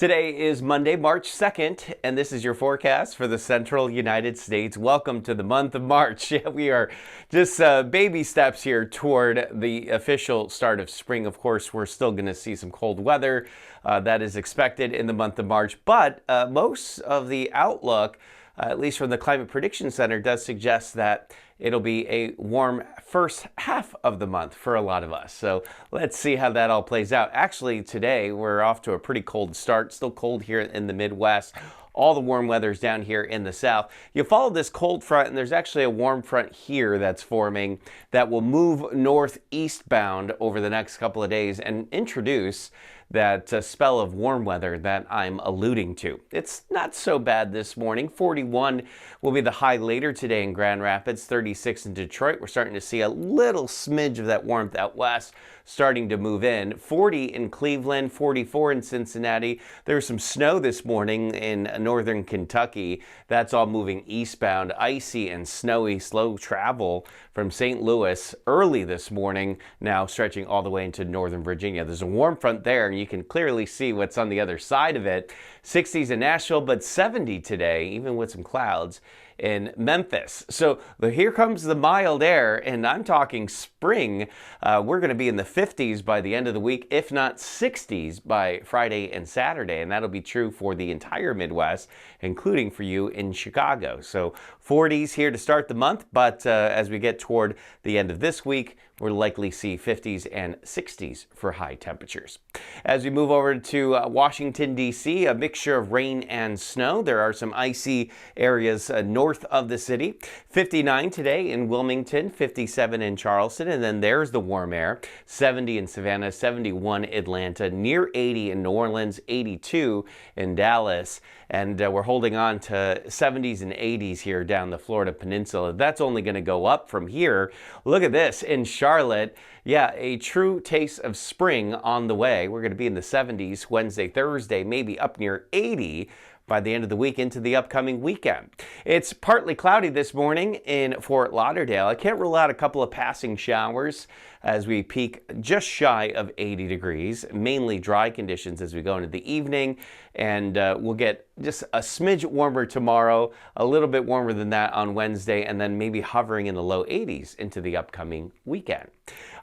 Today is Monday, March 2nd, and this is your forecast for the central United States. Welcome to the month of March. We are just baby steps here toward the official start of spring. Of course, we're still going to see some cold weather that is expected in the month of March, but most of the outlook, at least from the Climate Prediction Center, does suggest that it'll be a warm first half of the month for a lot of us. So let's see how that all plays out. Actually, today we're off to a pretty cold start. Still cold here in the Midwest. All the warm weather's down here in the south. You follow this cold front, and there's actually a warm front here that's forming that will move northeastbound over the next couple of days and introduce that spell of warm weather that I'm alluding to. It's not so bad this morning. 41 will be the high later today in Grand Rapids, 36 in Detroit. We're starting to see a little smidge of that warmth out west starting to move in. 40 in Cleveland, 44 in Cincinnati. There was some snow this morning in northern Kentucky. That's all moving eastbound. Icy and snowy, slow travel from St. Louis early this morning, now stretching all the way into northern Virginia. There's a warm front there, and you can clearly see what's on the other side of it. 60s in Nashville, but 70 today, even with some clouds in Memphis. So here comes the mild air, and I'm talking spring. We're going to be in the 50s by the end of the week, if not 60s by Friday and Saturday, and that'll be true for the entire Midwest, including for you in Chicago. So 40s here to start the month, but as we get toward the end of this week, we'll likely see 50s and 60s for high temperatures. As we move over to Washington, D.C., a mixture of rain and snow. There are some icy areas north of the city. 59 today in Wilmington, 57 in Charleston, and then there's the warm air. 70 in Savannah, 71 Atlanta, near 80 in New Orleans, 82 in Dallas, and we're holding on to 70s and 80s here down the Florida Peninsula. That's only going to go up from here. Look at this in Charlotte. Yeah, a true taste of spring on the way. We're going to be in the 70s Wednesday, Thursday, maybe up near 80 by the end of the week into the upcoming weekend. It's partly cloudy this morning in Fort Lauderdale. I can't rule out a couple of passing showers as we peak just shy of 80 degrees, mainly dry conditions as we go into the evening, and we'll get just a smidge warmer tomorrow, a little bit warmer than that on Wednesday, and then maybe hovering in the low 80s into the upcoming weekend.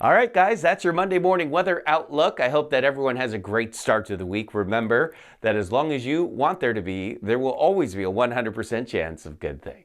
All right, guys, that's your Monday morning weather outlook. I hope that everyone has a great start to the week. Remember that as long as you want there to be, there will always be a 100% chance of good things.